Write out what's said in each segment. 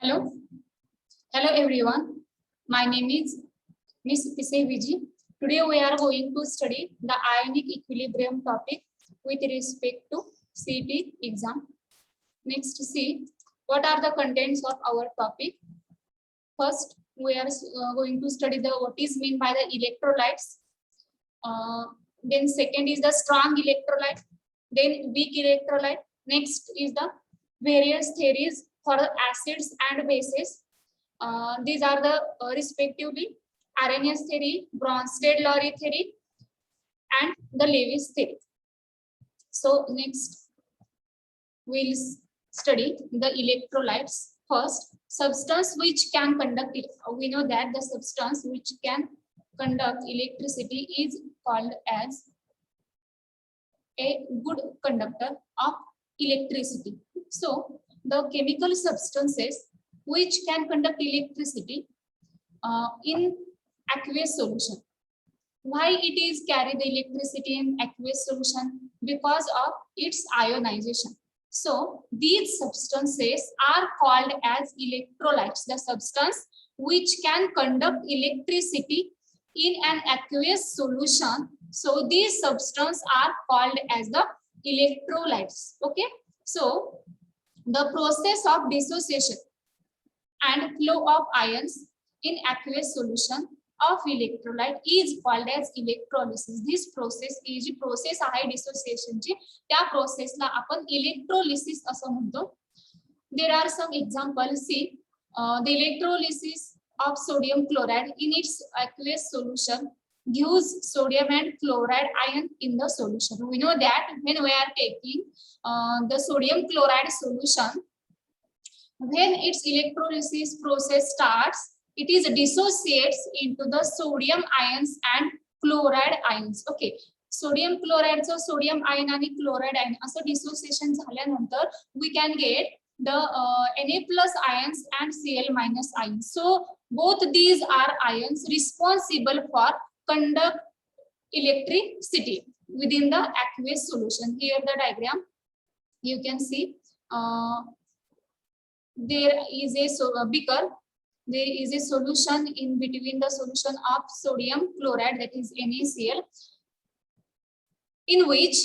Hello, hello everyone. My name is Miss Tisay Viji. Today we are going to study the ionic equilibrium topic with respect to CET exam. Next, see what are the contents of our topic. First, we are going to study what is meant by the electrolytes. Then second is the strong electrolyte. Then weak electrolyte. Next is the various theories for acids and bases. These are the respectively Arrhenius theory, Bronsted-Lowry theory, and the Lewis theory. So next, we'll study the electrolytes. First, substance which can conduct it. We know that the substance which can conduct electricity is called as a good conductor of electricity. So the chemical substances which can conduct electricity in aqueous solution. Why it is carry the electricity in aqueous solution? Because of its ionization. So these substances are called as electrolytes, the substance which can conduct electricity in an aqueous solution. So these substances are called as the electrolytes. Okay, so the process of dissociation and flow of ions in aqueous solution of electrolyte is called as electrolysis. This process he ji process आहे dissociation ची, त्या process ला आपण electrolysis असं म्हणतो. There are some examples. See, the electrolysis of sodium chloride in its aqueous solution gives sodium and chloride ion in the solution. We know that when we are taking the sodium chloride solution, when its electrolysis process starts, it is dissociates into the sodium ions and chloride ions. Okay, sodium chloride so sodium ion आणि chloride ion असं dissociation झाल्यानंतर we can get the Na plus ions and Cl minus ions. So both these are ions responsible for conduct electricity within the aqueous solution. Here the diagram you can see. There is a beaker. There is a solution in between the solution of sodium chloride, that is NaCl, in which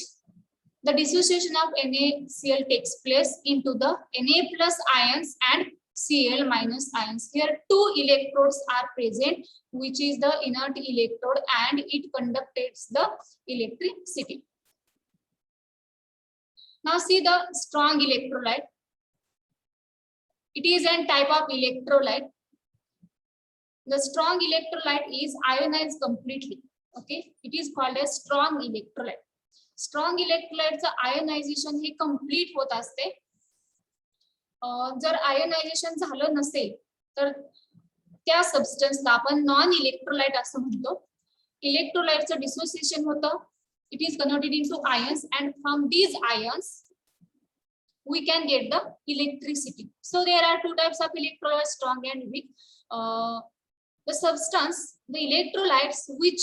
the dissociation of NaCl takes place into the Na plus ions and Cl minus ions. Here two electrodes are present, which is the inert electrode, and it conducts the electricity. Now see the strong electrolyte. It is a type of electrolyte. The strong electrolyte is ionized completely. Okay, it is called a strong electrolyte. Strong electrolyte ionization hey complete होत असते. जर ionization झालं नसेल तर त्या सबस्टन्सला आपण non electrolyte असं म्हणतो. इलेक्ट्रोलाइटचं डिसोसिएशन होतं. It is converted into ions, and from these ions we can get the electricity. So there are two types of electrolytes, strong and weak. The substance, the electrolytes which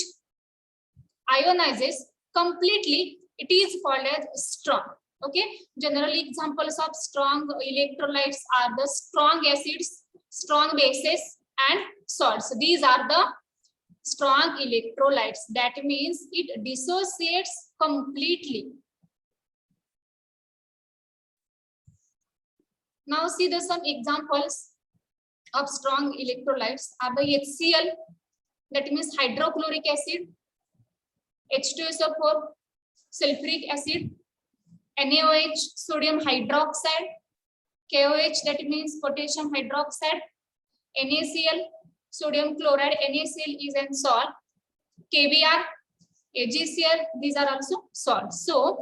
ionizes completely, it is called as strong. Okay, generally examples of strong electrolytes are the strong acids, strong bases, and salts. These are the strong electrolytes. That means it dissociates completely. Now see the some examples of strong electrolytes are the HCl, that means hydrochloric acid, H2SO4, sulfuric acid, NaOH, sodium hydroxide, KOH, that means potassium hydroxide, NaCl, sodium chloride, NaCl is a salt, KBr, AgCl, these are also salts. So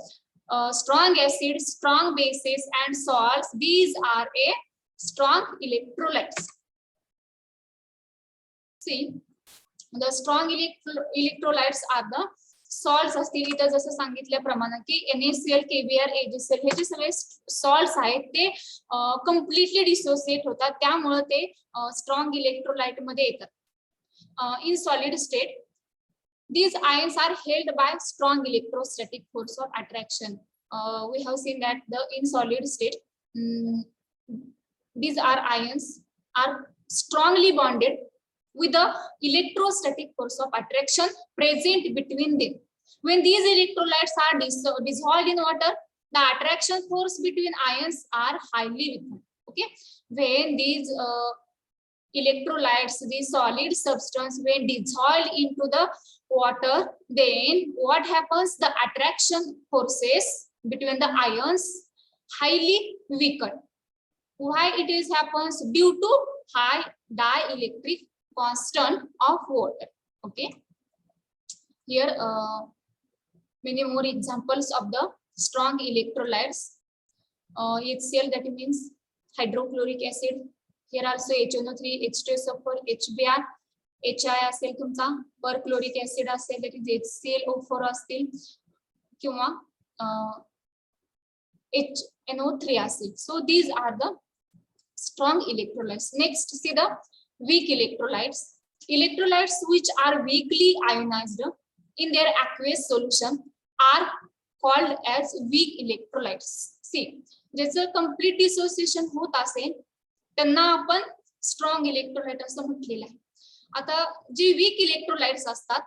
strong acids, strong bases, and salts, these are a strong electrolytes. See, the strong electrolytes are the salts असतील. इथं जसं सांगितल्याप्रमाणे की NaCl, KBr, AgCl हे जे सगळे salts आहेत ते completely dissociate होतात, त्यामुळे ते strong electrolyte मध्ये येतात. In solid state, these ions are held by strong electrostatic force of attraction. We have seen that in solid state these are ions are strongly bonded with the electrostatic force of attraction present between them. When these electrolytes are dissolved in water, the attraction force between ions are highly weakened. Okay, when these electrolytes, these solid substance, when dissolved into the water, then what happens? The attraction forces between the ions highly weakened. Why it is happens? Due to high dielectric constant of water. Okay, here many more examples of the strong electrolytes. HCl, that means hydrochloric acid. Here also HNO3, H2 sulfur, HBr, HI असेल तुमचा, perchloric acid असेल, that is HClO4 असतील किंवा HNO3 असेल. So these are the strong electrolytes. Next, see the weak electrolytes. Electrolytes which are weakly ionized in their aqueous solution are called as weak electrolytes. See, ज्याचं complete dissociation होत असेल त्यांना आपण strong electrolyte असं म्हटलेलं आहे. आता जे weak electrolytes असतात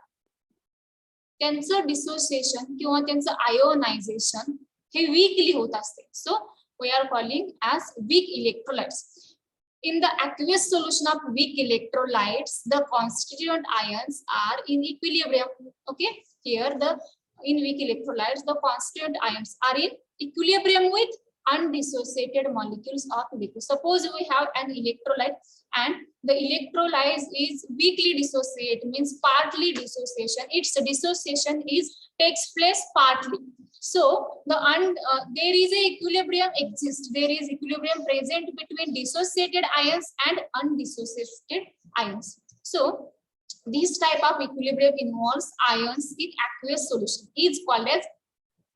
त्यांचं dissociation किंवा त्यांचं ionization हे weakly होत असते. So we are calling as weak electrolytes. In the aqueous solution of weak electrolytes, the constituent ions are in equilibrium. Okay, here in weak electrolytes, the constituent ions are in equilibrium with undissociated molecules of liquid. Suppose we have an electrolyte and the electrolyte is weakly dissociated, means partly dissociation. Its dissociation takes place partly. So there is a equilibrium exists. There is equilibrium present between dissociated ions and undissociated ions. So this type of equilibrium involves ions in aqueous solution is called as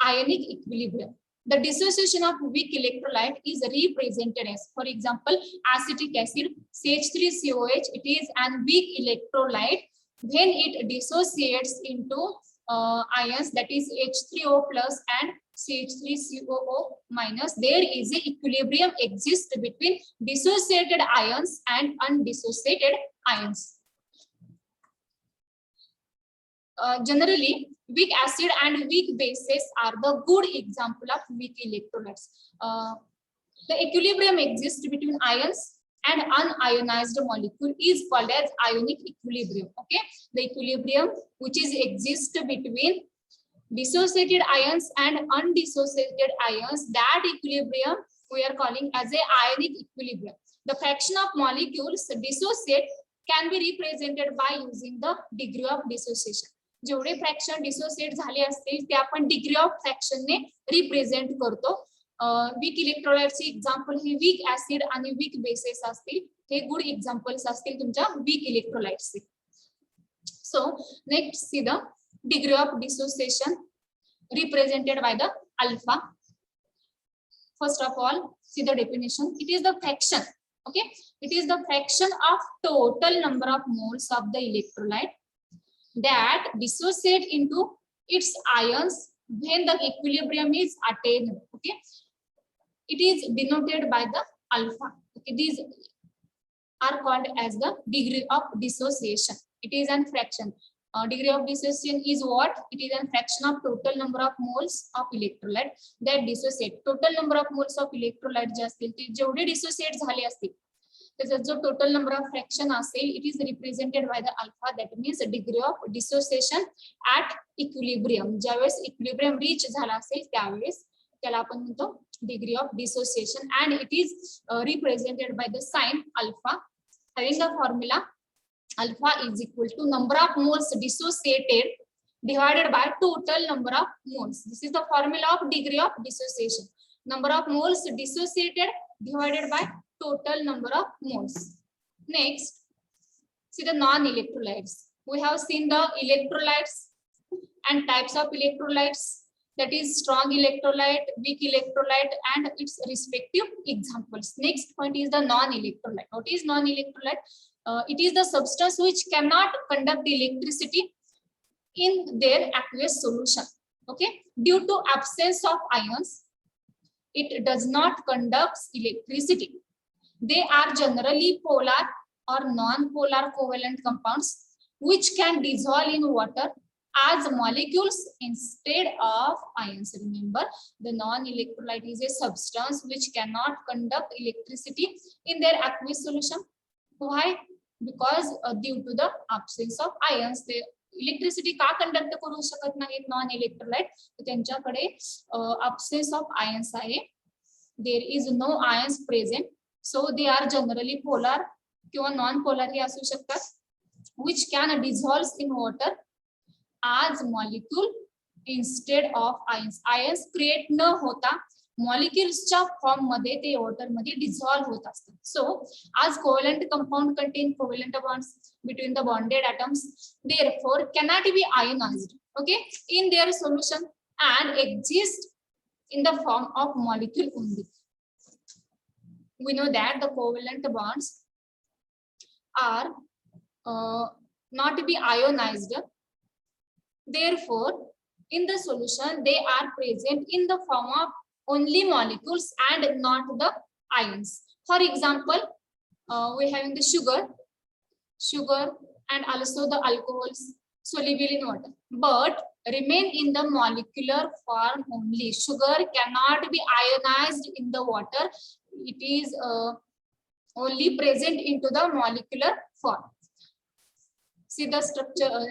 ionic equilibrium. The dissociation of weak electrolyte is represented as, for example, acetic acid, CH3COH. It is an weak electrolyte. When it dissociates into ions, that is H3O plus and CH3COO minus, there is a equilibrium exists between dissociated ions and undissociated ions. Generally, weak acid and weak bases are the good example of weak electrolytes. The equilibrium exists between ions and unionized molecule is called as ionic equilibrium. Okay, the equilibrium which is exists between dissociated ions and undissociated ions, that equilibrium we are calling as a ionic equilibrium. The fraction of molecules dissociate can be represented by using the degree of dissociation. जेवढे fraction dissociate झाले असतील ते आपण degree of fraction ने represent करतो. Weak इलेक्ट्रोलाइटचे example हे weak acid आणि वीक बेसेस असतील. हे गुड एक्झाम्पल्स असतील तुमच्या वीक इलेक्ट्रोलाइट्सचे. So next see the degree of dissociation represented by the alpha. First of all, see the definition. It is the fraction. Okay, it is the fraction of total number of moles of the electrolyte that dissociate into its ions when the equilibrium is attained. Okay, it is denoted by the alpha. Okay, these are called as the degree of dissociation. It is a fraction. Degree of dissociation is what? It is a fraction of total number of moles of electrolyte that dissociate. Total number of moles of electrolyte जे असतील ते जेवढे dissociate झाले असतील त्याचा जो total number of fraction असेल, it is represented by the alpha. That means degree of dissociation at equilibrium. ज्यावेळेस equilibrium reach झाला असेल त्यावेळेस त्याला आपण म्हणतो degree of dissociation, and it is represented by the sign alpha, having the formula alpha is equal to number of moles dissociated divided by total number of moles. This is the formula of degree of dissociation. Number of moles dissociated divided by total number of moles. Next, see the non-electrolytes. We have seen the electrolytes and types of electrolytes, that is strong electrolyte, weak electrolyte, and its respective examples. Next point is the non-electrolyte. What is non-electrolyte? It is the substance which cannot conduct electricity in their aqueous solution. Okay, due to absence of ions, it does not conduct electricity. They are generally polar or non-polar covalent compounds which can dissolve in water as molecules instead of ions. Remember, the non-electrolyte is a substance which cannot conduct electricity in their aqueous solution. Why? Because due to the absence of ions, they electricity का conduct करू शकत नाहीत non electrolyte, तर त्यांच्याकडे absence of ions आहे. There is no ions present, so they are generally polar किंवा non polar हे असू शकतात, which can dissolve in water as molecule instead of ions. Ions create न होता मॉलिक्युल्सच्या फॉर्म मध्ये ते वॉटर मध्ये डिसॉल्व होत असतात. सो as covalent compound contain covalent bonds between the bonded atoms, therefore cannot be ionized, okay, in their solution and exist in the form of molecule only. We know that the covalent bonds are not to be ionized, therefore in the solution they are present in the form of only molecules and not the ions. For example, we having the sugar and also the alcohols soluble in water, but remain in the molecular form only. Sugar cannot be ionized in the water. It is only present into the molecular form. See the structure,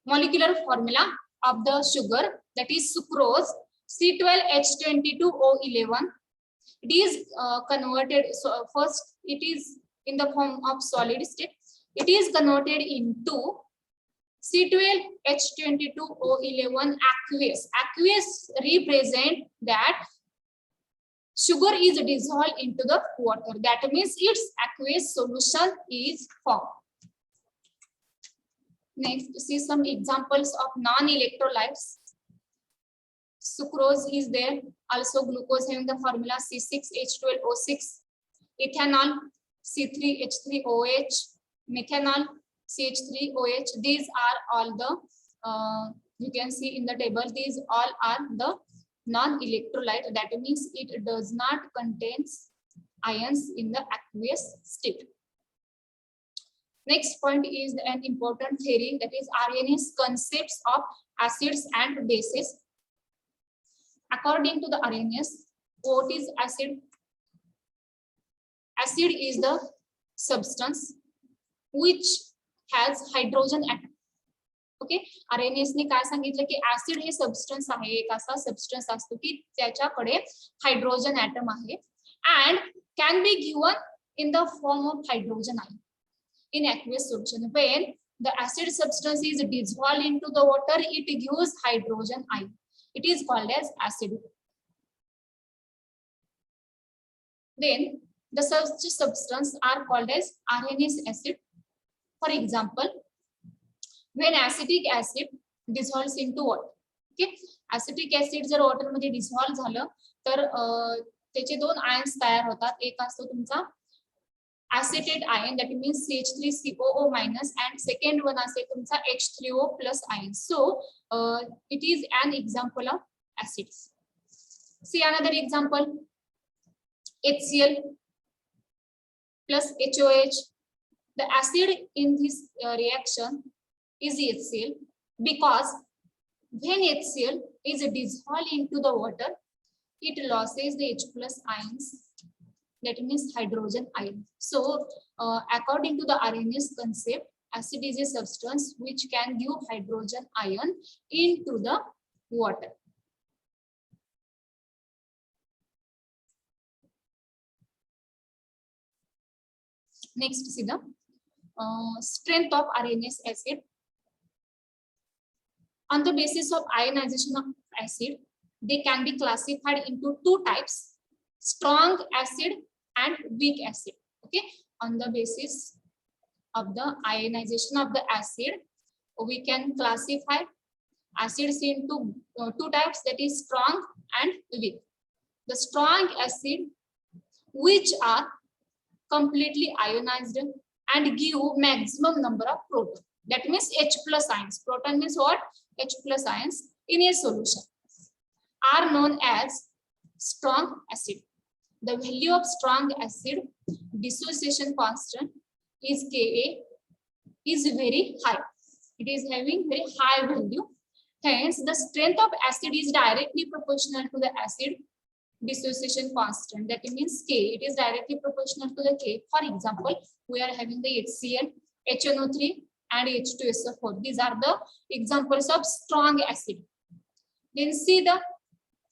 molecular formula of the sugar, that is sucrose, C12H22O11. It is converted, so first it is in the form of solid state. It is converted into C12H22O11 aqueous. Aqueous represent that sugar is dissolved into the water. That means its aqueous solution is formed. Next, see some examples of non-electrolytes. Sucrose is there, also glucose having the formula C6H12O6, ethanol C3H3OH, methanol CH3OH. These are all the you can see in the table, these all are the non-electrolyte. That means it does not contain ions in the aqueous state. Next point is an important theory, that is Arrhenius concepts of acids and bases. According to the Arrhenius, what is acid? Acid is the substance which has hydrogen atom. Okay, Arrhenius ने काय सांगितलं की acid हे substance आहे, एक असा substance असतो की त्याच्याकडे हायड्रोजन ऍटम आहे and can be given in the form of hydrogen ion in aqueous solution. When the acid substance is dissolved into the water, it gives hydrogen ion. It is called as acid. Then the such substance are called as Arrhenius acid. For example, when acetic acid dissolves into water, okay, acetic acid जर water मध्ये dissolve झालं तर त्याचे दोन ions तयार होतात. एक असतो तुमचा acetate ion, that means CH3COO minus, and second one असेल तुमचा H3O plus ion. So it is an example of acids. See another example, HCl plus HOH. The acid in this reaction is HCl because when HCl is dissolved into the water, it loses the H plus ions, that means hydrogen ion. So according to the Arrhenius concept, acid is a substance which can give hydrogen ion into the water. Next, see the strength of Arrhenius acid. On the basis of ionization of acid, they can be classified into two types: strong acid and weak acid. Okay, on the basis of the ionization of the acid, we can classify acids into two types, that is strong and weak. The strong acid, which are completely ionized and give maximum number of proton, that means H plus ions. Proton means what? H plus ions in a solution, are known as strong acid. The value of strong acid dissociation constant is Ka is very high. It is having very high value. Hence, the strength of acid is directly proportional to the acid dissociation constant. That means K. It is directly proportional to the K. For example, we are having the HCl, HNO3, and H2SO4. These are the examples of strong acid. Then see the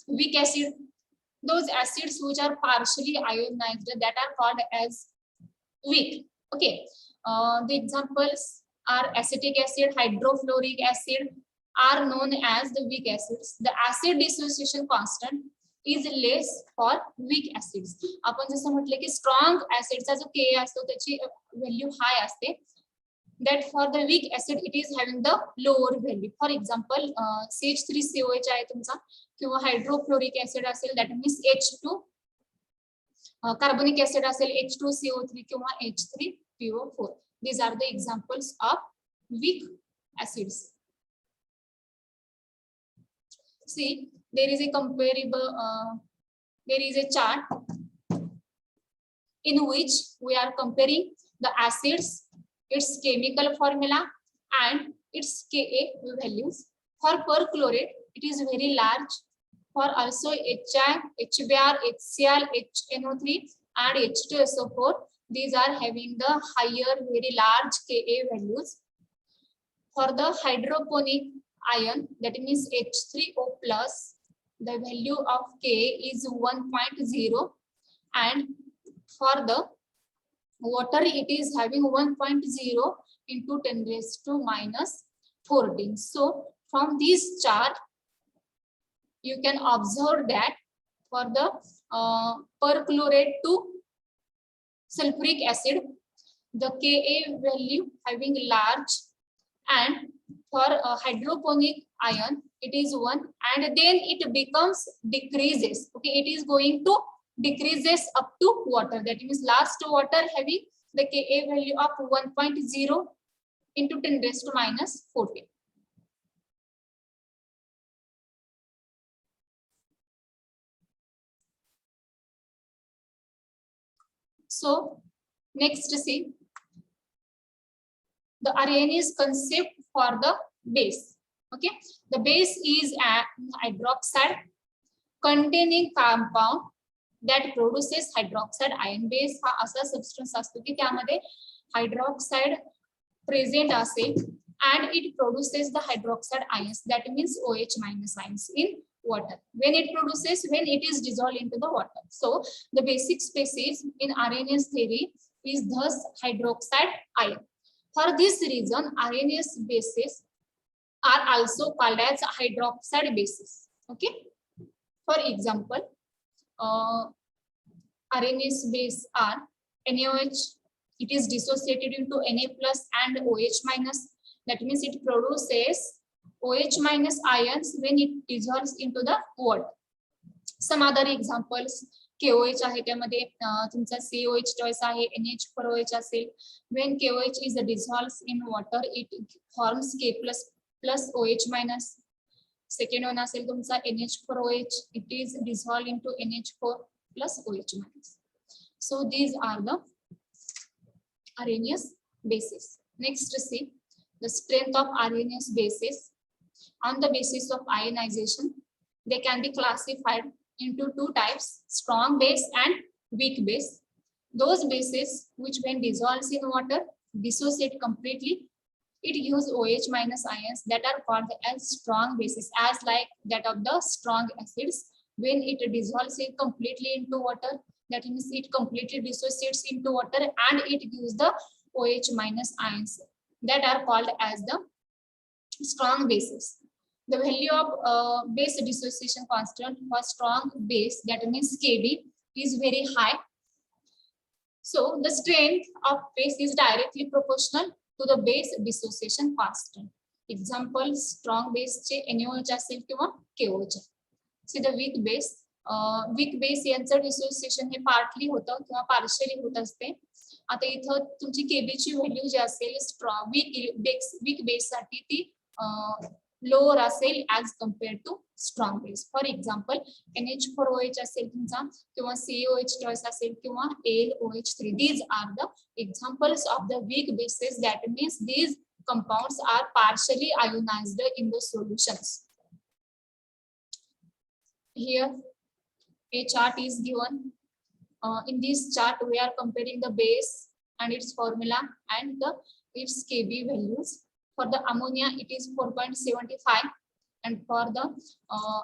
weak acid. Those acids which are partially ionized, that are called as weak. Okay. The examples are acetic acid, hydrofluoric acid are known as the weak acids. The acid dissociation constant is less for weak acids. आपण जसं म्हटलं की strong acids चा जो Ka असतो त्याची value high असते. That for the weak acid it is having the lower value. For example, CH3COH आहे तुमचा किंवा हायड्रोफ्लोरिक ऍसिड असेल, that means H2 कार्बनिक ऍसिड असेल H2CO3 किंवा H3PO4. These are the examples of weak acids. See, there is a comparable, there is a chart in which we are comparing the acids, its chemical formula and its Ka values. For perchlorate, it is very large. For also HI, HBr, HCl, HNO3 and H2SO4, these are having the higher, very large Ka values. For the hydroponic ion, that means H3O plus, the value of Ka is 1.0, and for the water it is having 1.0 into 10 raised to minus 14. So from this chart you can observe that for the perchlorate to sulfuric acid, the Ka value having large, and for hydroponic ion it is 1, and then it becomes decreases. Okay, it is going to decreases up to water. That means last water having the Ka value of 1.0 into 10 raised to minus 14. So next see the Arrhenius concept for the base. Okay, the base is a hydroxide containing compound that produces hydroxide ion. Base हा असा substance असतो की त्यामध्ये hydroxide present असेल and it produces the hydroxide ions, that means OH minus ions in water. When it produces, when it is dissolved into the water. So the basic species in Arrhenius theory is thus hydroxide ion. For this reason, Arrhenius bases are also called as hydroxide bases. Okay. For example, Arrhenius base are NaOH. It is dissociated into Na plus and OH minus. That means it produces OH minus ions when it dissolves into the water. Some other examples, KOH आहे त्यामध्ये तुमचा COH choice आहे, NH4OH असेल. When KOH is dissolved in water, it forms K plus OH minus. Second one असेल तुमचा NH4OH, it is dissolved into NH4 plus OH minus. So these are the Arrhenius bases. Next, see the strength of Arrhenius bases. On the basis of ionization, they can be classified into two types: strong base and weak base. Those bases which when dissolved in water dissociate completely, it gives OH minus ions that are called as strong bases, as like that of the strong acids. When it dissolves it completely into water, that means it completely dissociates into water and it gives the OH minus ions that are called as the strong bases. The value of base dissociation constant for strong base, that means Kb, is very high. So the strength of base is directly proportional to the base dissociation constant. Example, strong base चे NaOH असेल किंवा KOH. See the weak base यांचं dissociation हे partly होतं किंवा partially होत असते. आता इथं तुमची Kb ची व्हॅल्यू जी असेल स्ट्रॉंग weak base साठी ती लोअर असेल as compare to strong base. For example NH4OH असेल तुमचा, किंवा COH ट्रस असेल, किंवा AlOH3. These are the examples of the weak bases. That means these compounds are partially ionized in the solutions. Here a chart is given. In this chart we are comparing the base and its formula and its Kb values. For the ammonia it is 4.75, and for the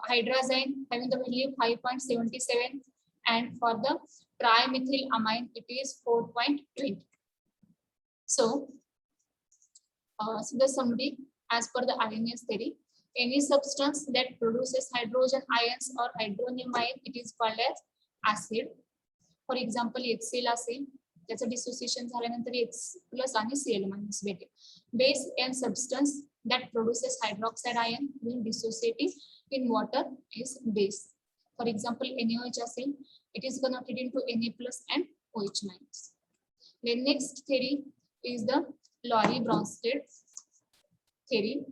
hydrazine having the value 5.77, and for the trimethylamine it is 4.20. So the summary as per the Arrhenius theory: any substance that produces hydrogen ions or hydronium ion, it is called as acid. For example, HCl असेल, त्याचं dissociation झाल्यानंतर H+ आणि Cl- भेटेल. Base and substance that produces hydroxide ion when dissociating in water is base. For example, NaOH असेल, it is converted into Na+ and OH-. The next theory is the Lowry-Bronsted theory.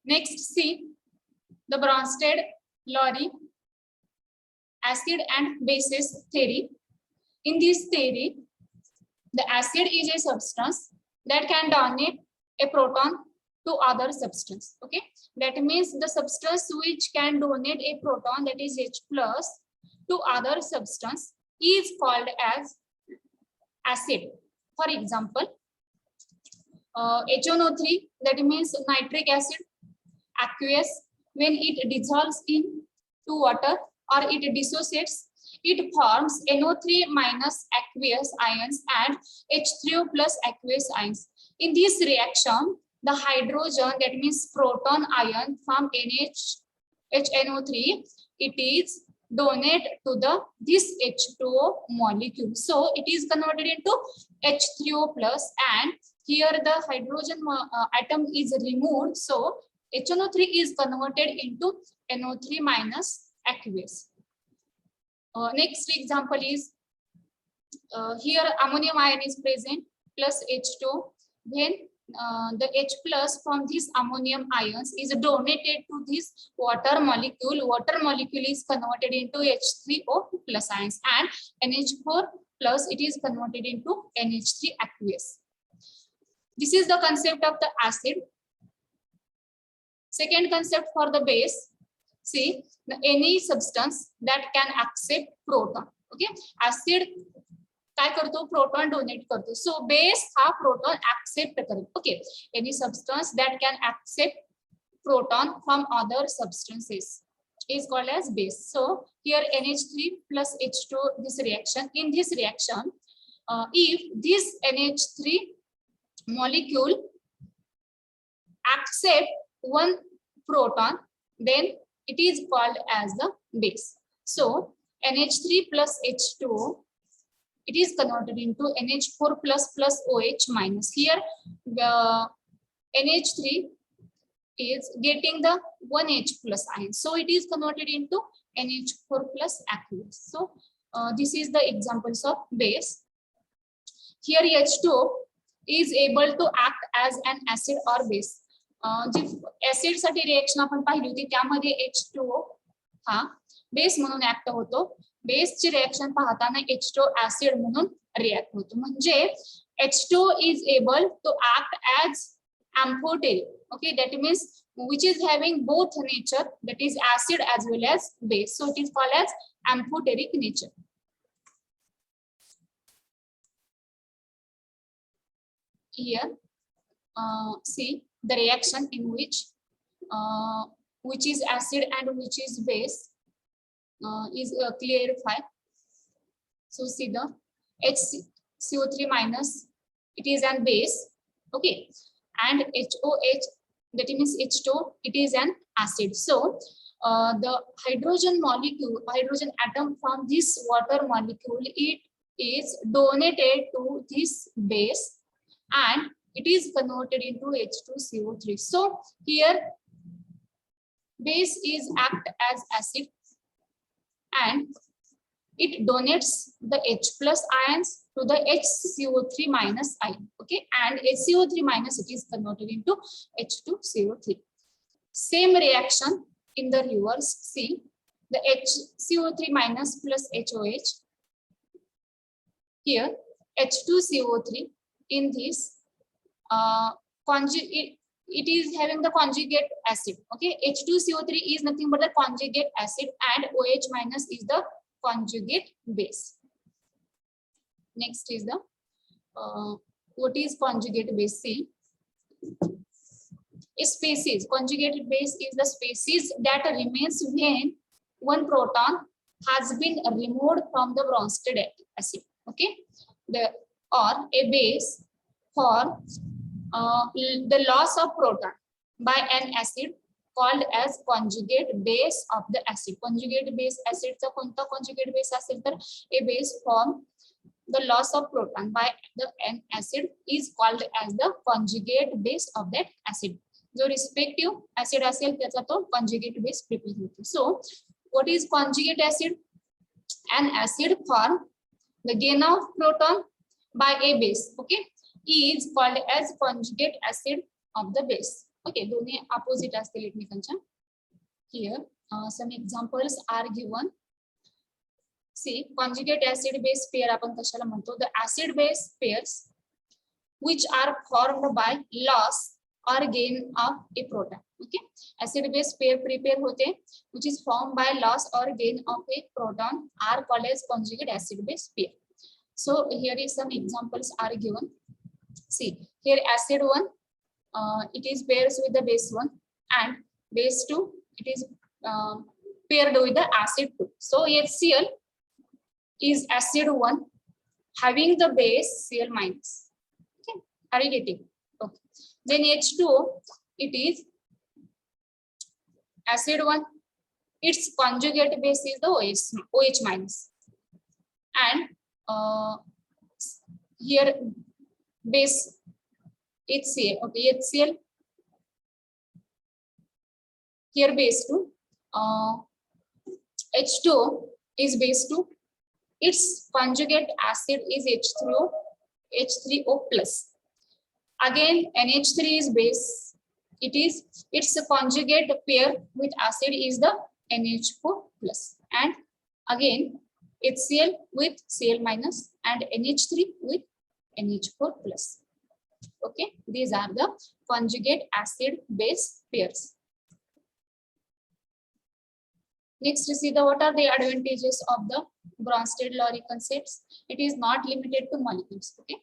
Next, see the Bronsted-Lowry acid and bases theory. In this theory, the acid is a substance that can donate a proton to other substance. Okay, that means the substance which can donate a proton, that is H+, to other substance is called as acid. For example, HNO3, that means nitric acid, aqueous. When it dissolves into water or it dissociates, it forms NO3 minus aqueous ions and H3O plus aqueous ions. In this reaction, the hydrogen, that means proton ion from HNO3, it is donate to this H2O molecule. So it is converted into H3O plus, and here the hydrogen atom is removed. So HNO3 is converted into NO3 minus aqueous. Next example is here ammonium ion is present plus H2. When the H+ from this ammonium ions is donated to this water molecule is converted into H3O plus ions, and NH4 plus it is converted into NH3 aqueous. This is the concept of the acid. Second concept for the base, see any substance that can accept proton. Okay, acid काय करतो, proton donate करतो. So base हा proton accept करेल. Okay, any substance that can accept proton from other substances is called as base. So here NH3 plus H2, this reaction, in this reaction, if this NH3 molecule accept one proton, then it is called as the base. So NH3 plus H2O, it is converted into NH4 plus plus OH minus. Here the NH3 is getting the 1H plus ion, so it is converted into NH4 plus aqueous. So this is the examples of base. Here H2O is able to act as an acid or base. जी acid साठी reaction आपण पाहिली होती त्यामध्ये H2O हा base म्हणून act होतो. बेसची reaction पाहताना H2O ऍसिड म्हणून रिएक्ट होतो. म्हणजे H2O is able to act as amphoteric. Okay, that means which is having both nature, that is acid as well as base. So it is called as amphoteric nature. Here, see the reaction in which is acid and which is base is clarified. So see the HCO3 minus, it is an base. Okay, and HOH, that means H2O, it is an acid. So the hydrogen molecule, hydrogen atom from this water molecule, it is donated to this base and it is converted into H2CO3. So here base is act as acid and it donates the H plus ions to the HCO3 minus ion. Okay, and HCO3 minus it is converted into H2CO3. Same reaction in the reverse. See, the HCO3 minus plus HOH. Here H2CO3 in this conjugate, it is having the conjugate acid. Okay, H2CO3 is nothing but the conjugate acid and OH minus is the conjugate base. Next is the what is conjugate base? See, a species, conjugate base is the species that remains when one proton has been removed from the Bronsted acid. Okay, or a base for the loss of proton by an acid called as conjugate base of the acid. Conjugate base acid चा कोणता conjugate base असेल तर a base form the loss of proton by an acid is called as the conjugate base of that acid. जो respective acid असेल त्याचा तो conjugate base prepare होतो. So what is conjugate acid? An acid for the gain of proton by a base, okay, is called as conjugate acid of the base. Okay, दोन्ही opposite असतील एकमेकांच्या. Here some examples are given. See, conjugate acid base pair आपण कशाला म्हणतो? The acid base pairs which are formed by loss or gain of a proton. Okay, acid base pair prepare होते which is formed by loss or gain of a proton are called as conjugate acid base pair. So here is some examples are given. See, here acid 1 it is pairs with the base 1 and base 2 it is paired with the acid 2. So HCl is acid 1 having the base Cl minus. Okay, are you getting? Okay. Then H2O it is acid 1, its conjugate base is the OH minus, and here base HCl. Okay, HCl here base 2, H2O is base 2, its conjugate acid is H3O plus. Again NH3 is base, its conjugate pair with acid is the NH4 plus, and again HCl with Cl minus and NH3 with NH4 plus. Okay, these are the conjugate acid base pairs. Next, see what are the advantages of the Bronsted-Lowry concepts. It is not limited to molecules, okay,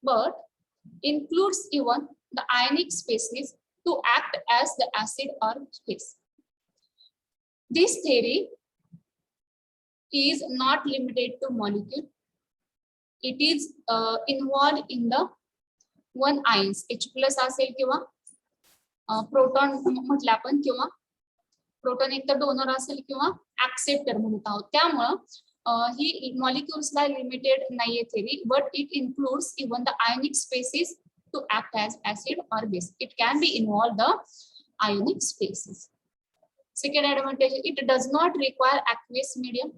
but includes even the ionic species to act as the acid or base. This theory is not limited to molecule. It is involved in the one ions H plus असेल किंवा proton म्हटलं आपण किंवा proton एक तर donor असेल किंवा acceptor म्हणत आहोत. त्यामुळं ही मॉलिक्युल्सला लिमिटेड नाहीये theory, but it includes even the ionic species to act as acid or base. It can be involved the ionic species. Second advantage, it does not require aqueous medium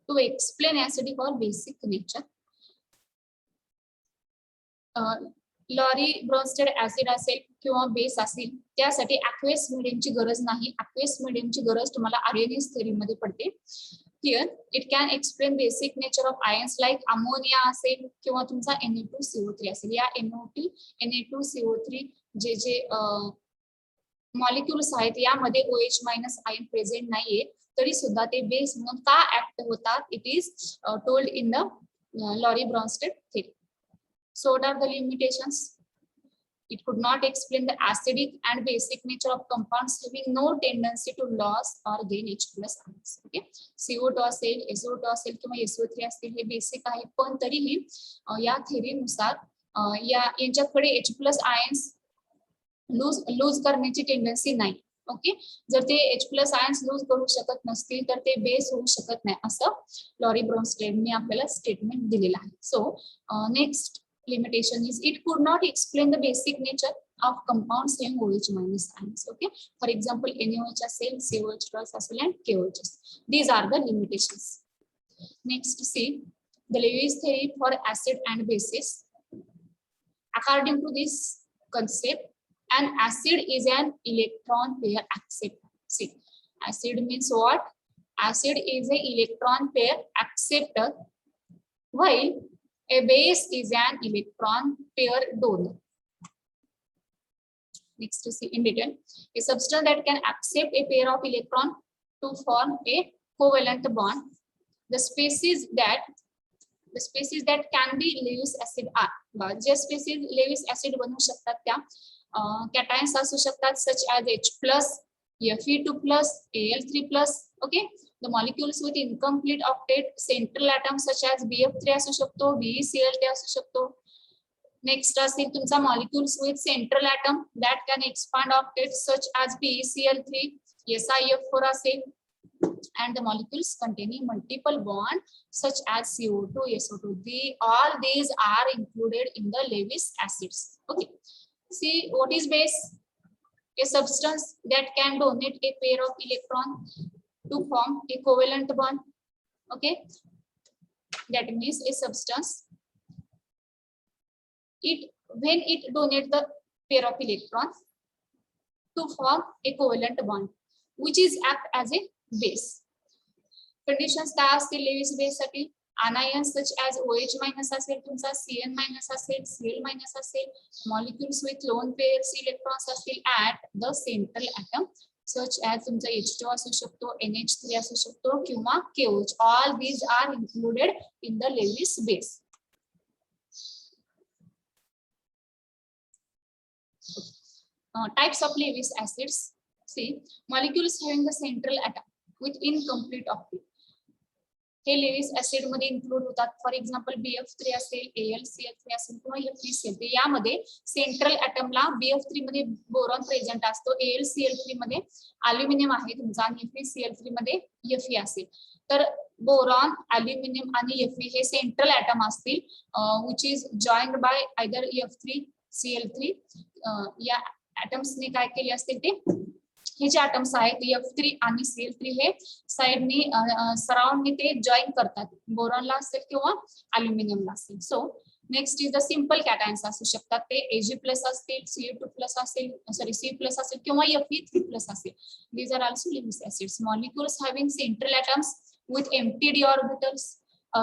to explain acidic or basic nature. Lowry Bronsted acid असेल किंवा base असेल त्यासाठी aqueous mediumची गरज नाही. aqueous mediumची गरज तुम्हाला आर्यनियस theory मध्ये पडते. Here it can explain basic nature of ions like ammonia असेल किंवा तुमचा Na2CO3 असेल. या Na2CO3 जे मॉलिक्युल्स आहेत यामध्ये OH मायनस आयन प्रेझेंट नाहीये तरी सुद्धा ते बेस म्हणून का ऍक्ट होतात. It is told in the Lowry Bronsted theory. So what are the limitations? It could not explain the acidic and basic nature of compounds having no tendency to loss or gain H plus ions. Okay, CO2 असेल, SO2 असेल किंवा SO3 असतील हे basic आहे, पण तरीही या थेअरीनुसार यांच्याकडे H plus ions loose करण्याची टेंडन्सी नाही. ओके, जर ते H plus ions लूज करू शकत नसतील तर ते बेस होऊ शकत नाही असं लॉरी ब्रॉन्स्टेडने आपल्याला स्टेटमेंट दिलेलं आहे. So next limitation is it could not explain the basic nature of compounds having OH minus ions. Okay, for example NaOH असेल, COH plus असेल and KOH. These are the limitations. Next, see the Lewis theory for acid and bases. According to this concept, an acid is an electron pair acceptor. See, acid means what? Acid is an electron pair acceptor, while a base is an electron pair donor. Next, to see in detail, a substance that can accept a pair of electrons to form a covalent bond. The species that can be Lewis acid are J species Lewis acid बनवू शकतात त्या cations असू शकतात such as H+, Fe2+, Al3+. Okay, the molecules with incomplete octet central atom such as BF3 असू शकतो, BeCl3 असू शकतो. Next असेल तुमचा molecules with central atom that can expand octet such as PeCl3, SiF4 असेल. And the molecules containing multiple bonds such as CO2, SO2. All these are included in the Lewis acids. Okay. See, what is base? A substance that can donate a pair of electrons to form a covalent bond. Okay. That means a substance, when it donates the pair of electrons to form a covalent bond, which is act as a base. Conditions काय असतील Lewis base साठी? Anions such as OH- असेल तुमचा, Cn- असेल, Cl- असेल, molecules with lone pairs electrons असतील at the central atom such as तुमचा H2 असू शकतो, NH3 असू शकतो किंवा KOH. All these are included in the Lewis base. Types of Lewis acids. See, molecules having the central atom with incomplete octet. हे Lewis acid मध्ये include होतात. For example BF3 असेल, AlCl3 असेल किंवा FeCl3. यामध्ये सेंट्रल ऍटमला BF3 मध्ये boron present असतो, AlCl3 मध्ये अल्युमिनियम आहे तुमचा आणि FeCl3 मध्ये Fe असेल. तर बोरॉन, अल्युमिनियम आणि Fe हे सेंट्रल ऍटम असतील which is joined by either F3, Cl3. या ऍटम्सने काय केले असतील ते हे जे ऍटम्स आहेत F3 आणि Cl3 हे साइडनी सराउंडनी ते जॉइन करतात, बोरॉनला असेल किंवा अल्युमिनियमला असेल. So next is the simple कॅटायन्स असू शकतात, ते Ag+ असतील, Ca2+ असेल, सॉरी C+ असेल किंवा Fe3+ असेल. These are also Lewis acids. Molecules having central atoms with empty d orbitals.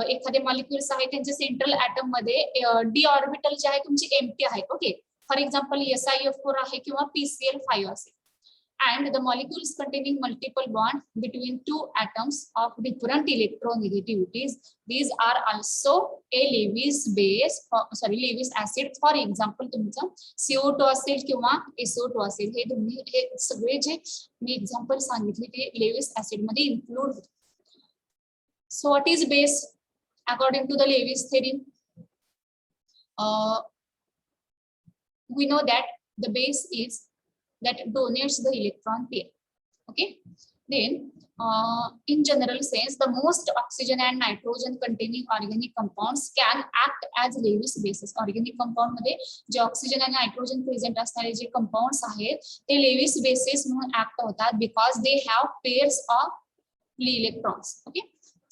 एखादे मॉलिक्युल्स आहेत त्यांचे सेंट्रल ऍटम मध्ये d ऑर्बिटल जे आहे तुमची एम्प्टी आहे. ओके, फॉर एक्झाम्पल SiF4 आहे किंवा PCl5 असेल. And the molecules containing multiple bonds between two atoms of different electronegativities. These are also a Lewis base, Lewis acid. For example, तुमचा CO2 असेल किंवा SO2 असेल. हे सगळे जे मी एक्झाम्पल सांगितले ते Lewis acid मध्ये इन्क्लूड होतात. So what is base according to the Lewis theory? We know that the base is that donates the electron pair. Okay, then in general sense the most oxygen and nitrogen containing organic compounds can act as Lewis bases. Organic compound मध्ये जे oxygen आणि nitrogen present असणारे जे compounds आहेत ते Lewis bases म्हणून act होतात because they have pairs of electrons. Okay,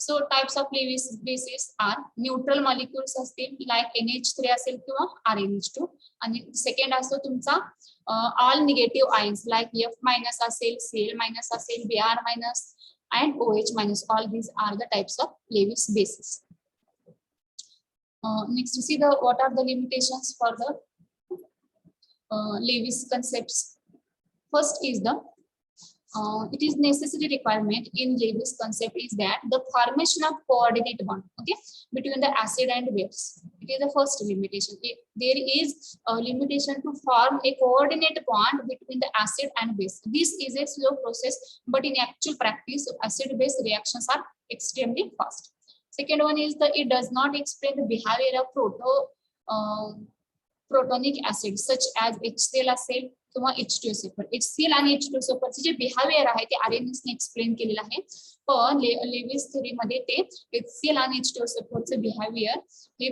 so types of Lewis bases are neutral molecules असतील like NH3 असेल किंवा RNH2. आणि सेकंड असतो तुमचा all negative ions like F- असेल, Cl- असेल, Br- and OH-. All these are the types of Lewis bases. Next, to see what are the limitations for the Lewis concepts. First is it is necessary requirement in Lewis concept is that the formation of coordinate bond, okay, between the acid and base. It is the first limitation. There is a limitation to form a coordinate bond between the acid and base. This is a slow process, but in actual practice, acid-base reactions are extremely fast. Second one is it does not explain the behavior of protonic acids such as HCl असेल किंवा H2SO4. HCl आणि H2SO4 चे जे behaviour आहे ते RNS ने explain केलेलं आहे. पण लेविस थेरी मध्ये ते HCl आणि H2SO4 चे बिहेवियर हे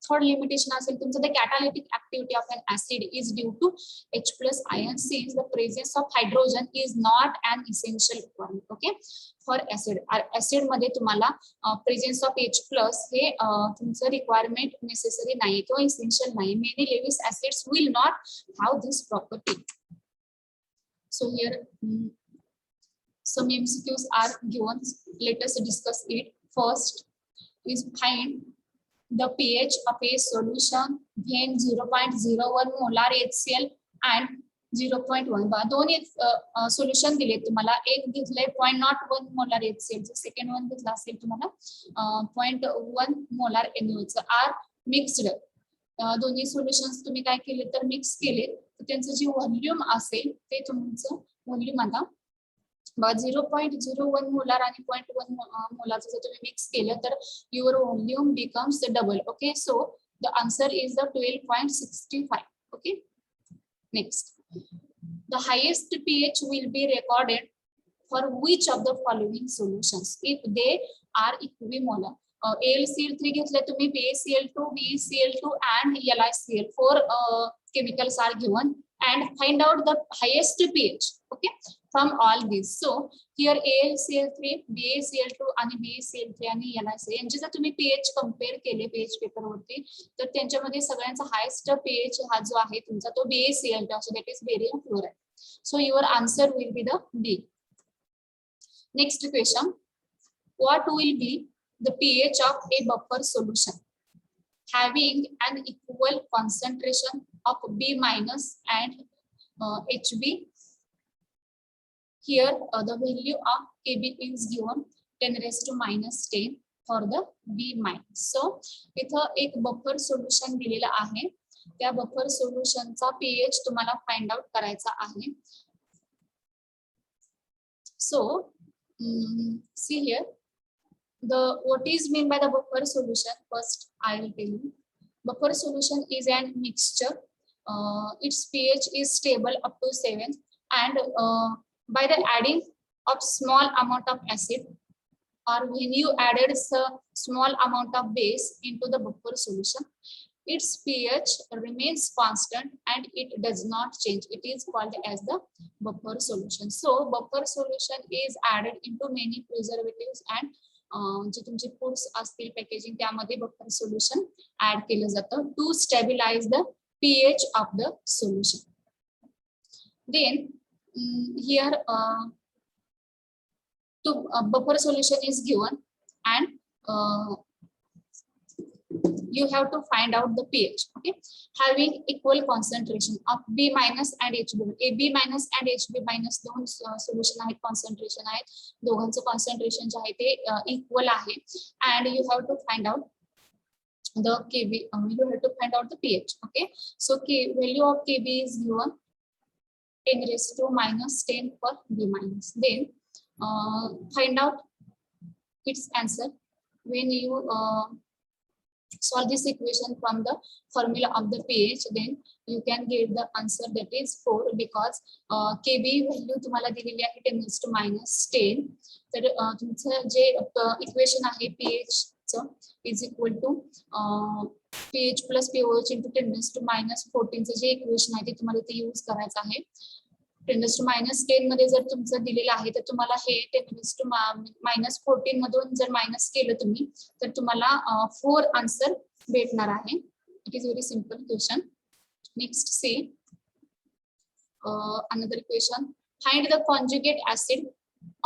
थर्ड लिमिटेशन असेल तुमचं the catalytic activity of an acid is due to H plus ion since the presence of hydrogen is not an essential requirement. Okay, for acid मध्ये तुम्हाला presence of H plus हे तुमचं requirement necessary नाही किंवा essential नाही. Many Lewis acids will not have this property. So here some MCQs are given. Let us discuss it. First is find the pH of a solution when 0.01 molar HCl and 0.1 दोन्ही solution दिले तुम्हाला. एक घेतलंय 0.01 molar HCl, second one घेतला असेल तुम्हाला 0.1 molar NaOH are mixed. दोन्ही solutions तुम्ही काय केले तर मिक्स केले तर त्यांचं जे व्हॉल्यूम असेल ते तुमचं व्हॉल्यूम आता 0.01 मोलार आणि 0.1 मोलारचं जर तुम्ही मिक्स केलं तर your volume becomes double. Okay, so the answer is the 12.65. Okay, next the highest pH will be recorded for which of the following solutions if they are equimolar. AlCl3 घेतले तुम्ही, BaCl2, BeCl2 and LiCl. 4 chemicals are given and find out the highest pH. Okay, from all these. So here AlCl3, BaCl2 आणि BeCl3 आणि LiCl यांचे जर तुम्ही pH compare केले pH paper वरती तर त्यांच्यामध्ये सगळ्यांचा हायेस्ट pH हा जो आहे तुमचा तो BaCl2, so that is barium fluoride. So your answer will be the B. Next question, what will be the pH of a buffer solution having an equal concentration of B minus and HB? Here the value of Kb is given 10 raised to minus 10 for the B minus. So इथं एक buffer solution दिलेला आहे, त्या buffer सोल्युशनचा pH तुम्हाला find out करायचा आहे. So see here what is mean by the buffer solution. First I will tell you. Buffer solution is an mixture. Its pH is stable up to 7 and by the adding of small amount of acid or when you added a small amount of base into the buffer solution, its pH remains constant and it does not change. It is called as the buffer solution. So buffer solution is added into many preservatives and जे तुमचे foods असतील packaging त्यामध्ये buffer solution add केलं जातं to stabilize the pH of the solution. Then here buffer solution is given and you have to find out the pH. Okay, having equal concentration of B minus and HB. B minus and HB minus दोन solution आहेत, concentration आहेत, दोघांचं concentration जे आहे ते equal आहे and you have to find out the Kb. You have to find out the pH. Okay, so value of Kb is given 10 raised to minus 10 for B minus. Then find out its answer when you solve this equation from the formula of the pH. Then you can get the answer that is 4 because Kb value तुम्हाला दिलेली आहे 10 raised to minus 10. तर तुमचं जे equation आहे pH चं is equal to pH plus pOH into 10 raised to minus 14 चं जे equation आहे ते तुम्हाला इथे यूज करायचं आहे. 10 raised to minus 10 मध्ये जर तुमचं दिलेलं आहे तर तुम्हाला हे 10 raised to minus 14 मधून जर मायनस केलं तुम्ही तर तुम्हाला 4 आन्सर भेटणार आहे. It is very simple question. Next see another question. Find the conjugate acid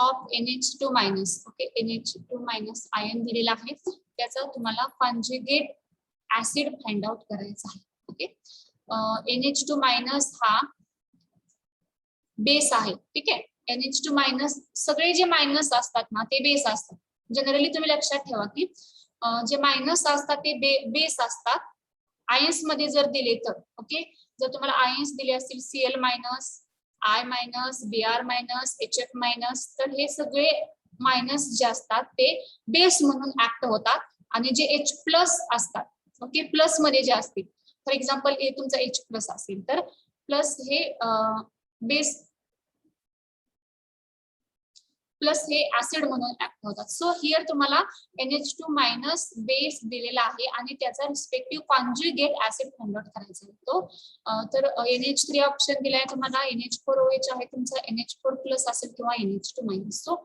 of NH2 minus. Okay, NH2 minus ion दिलेला आहे त्याचा तुम्हाला कॉन्जुगेट ऍसिड फाइंड आउट करायचा आहे. ओके, NH2 minus हा बेस आहे. ठीक आहे, NH2 मायनस सगळे जे मायनस असतात ना ते बेस असतात. जनरली तुम्ही लक्षात ठेवा की जे मायनस असतात ते बेस असतात आयन्स मध्ये जर दिले तर. ओके, जर तुम्हाला आयन्स दिले असतील Cl minus, I minus, Br minus, HF minus तर हे सगळे मायनस जे असतात ते बेस म्हणून ऍक्ट होतात आणि जे H प्लस असतात ओके प्लस मध्ये जे असतील फॉर एक्झाम्पल हे तुमचा H प्लस असेल तर प्लस हे बेस प्लस हे ऍसिड म्हणून ऍक्ट होतात. सो हिअर तुम्हाला NH2 मायनस बेस दिलेला आहे आणि त्याचा respective conjugate acid find out करायचा आहे तो. तर NH3 ऑप्शन दिलाय तुम्हाला, NH4OH आहे तुमचा, NH4 प्लस असेल किंवा NH2 minus. So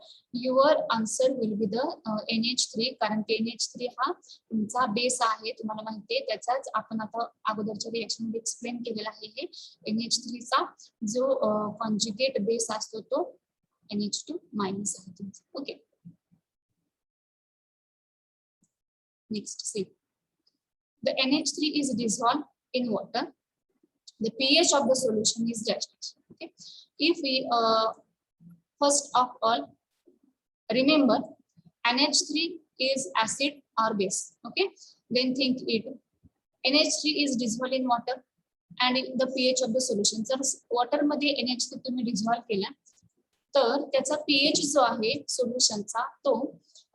your answer will be the NH3, कारण की NH3 हा तुमचा बेस आहे, तुम्हाला माहिती आहे. त्याचाच आपण आता अगोदरच्या रिएक्शन मध्ये एक्सप्लेन केलेला आहे. हे NH3 चा जो कॉन्ज्युगेट बेस असतो तो NH2 मायनस आहे तुमचा. Okay, next C, the NH3 is dissolved in water, the pH of the solution is dashed. Okay, if we first of all remember NH3 is acid or base. Okay, then think it, NH3 is dissolved in water and the pH of the solution. जर water मध्ये NH3 तुम्ही dissolve केला तर त्याचा pH जो आहे सोल्युशनचा तो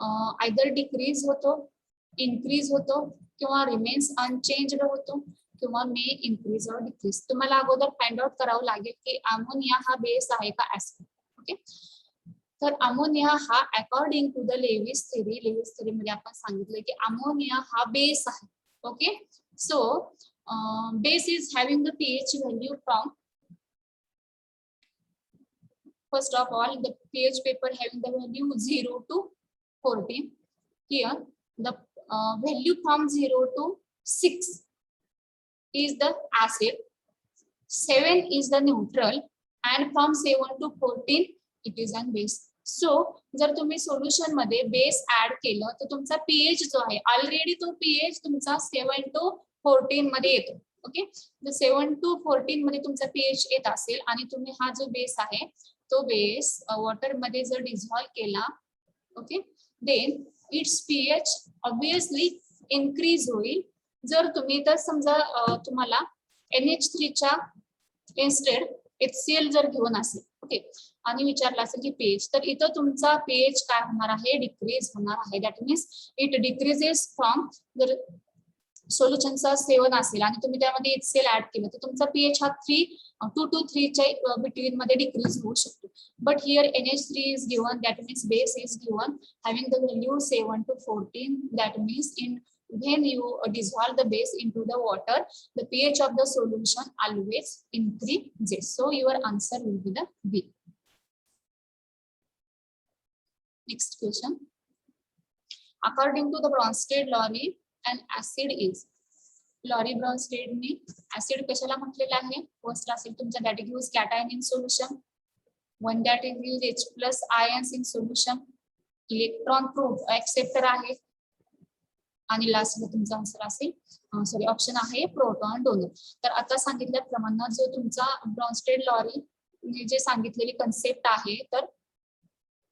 either decrease होतो, इन्क्रीज होतो किंवा रिमेन्स अनचेंज्ड होतो किंवा मे इन्क्रीज और डिक्रीज. तुम्हाला अगोदर फाइंड आउट करावं लागेल की अमोनिया हा बेस आहे का ऍसिड. ओके, तर अमोनिया हा according to the Lewis theory मध्ये आपण सांगितलं की अमोनिया हा बेस आहे. Okay, so base is having the pH value from, first of all, the pH paper having the value 0 to 14. Here, the value from 0 to 6 is the acid, 7 is the neutral, and from 7 to 14 it is an base. So, जर तुम्ही solution मध्ये base add केलं तर तुमचा pH जो आहे already तो pH तुमचा 7 to 14 मध्ये येतो. ओके, जर 7 to 14 मध्ये तुमचा pH येत असेल आणि तुम्ही हा जो बेस आहे तो बेस वॉटर मध्ये जर डिझॉल्व केला, okay, then it's pH obviously increase होईल. जर तुम्ही तर समजा तुम्हाला NH3 च्या इन्स्टेड HCl जर घेऊन असेल, ओके, आणि विचारलं असेल की pH, तर इथं तुमचा pH काय होणार आहे, डिक्रीज होणार आहे. That means it decreases from, जर सोल्युशनचा 7 असेल आणि तुम्ही त्यामध्ये HCl ऍड केलं तर तुमचा pH हा 2 to 3 च्या बिटवीन मध्ये डिक्रीज होऊ शकतो. But here NH3 is given, that means base is given having the value 7 to 14. That means in when you dissolve the base into the water, the pH of the solution always increases. So your answer will be the B. Next question. According to the Bronsted-Lowry, an acid is, Lowry-Bronsted ने acid कशाला म्हटलेला आहे, first असेल तुमचा that gives cation in solution, one that gives H plus ions in solution, electron proof acceptor आहे, आणि लास्टला तुमचा answer असेल, सॉरी ऑप्शन आहे प्रोटॉन डोनर. तर आता सांगितल्याप्रमाणे जो तुमचा ब्रॉन्स्टेड-लॉरी जे सांगितलेली कन्सेप्ट आहे, तर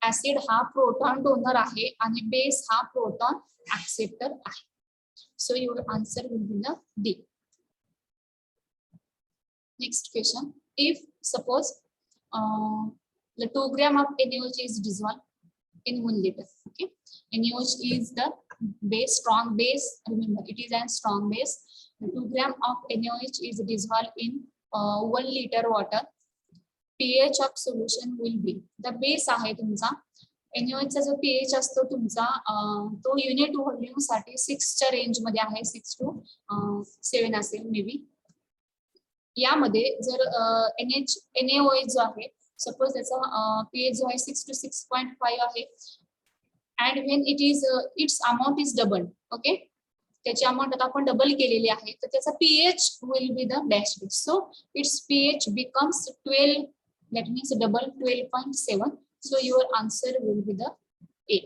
ऍसिड हा प्रोटॉन डोनर आहे आणि बेस हा प्रोटॉन ऍक्सेप्टर आहे. So your answer will be the D. Next question, if suppose the 2 grams of NaOH is dissolved in 1 liter. Okay, NaOH is the base, strong base. Remember, it is a strong base. The 2 grams of NaOH is dissolved in 1 liter water. pH of solution will be, the base आहे तुमचा NaOH चा जो pH असतो तुमचा तो unit volume साठी 6 च्या range मध्ये आहे, 6 to 7 असेल मे बी. यामध्ये जर NaOH जो आहे, सपोज त्याचा pH जो आहे 6 to 6.5 आहे, and when it is its amount is doubled, okay, त्याची अमाउंट आता आपण डबल केलेली आहे, तर त्याचा pH will be the dash base. So its pH becomes 12, that means double 12.7. So your answer will be the A.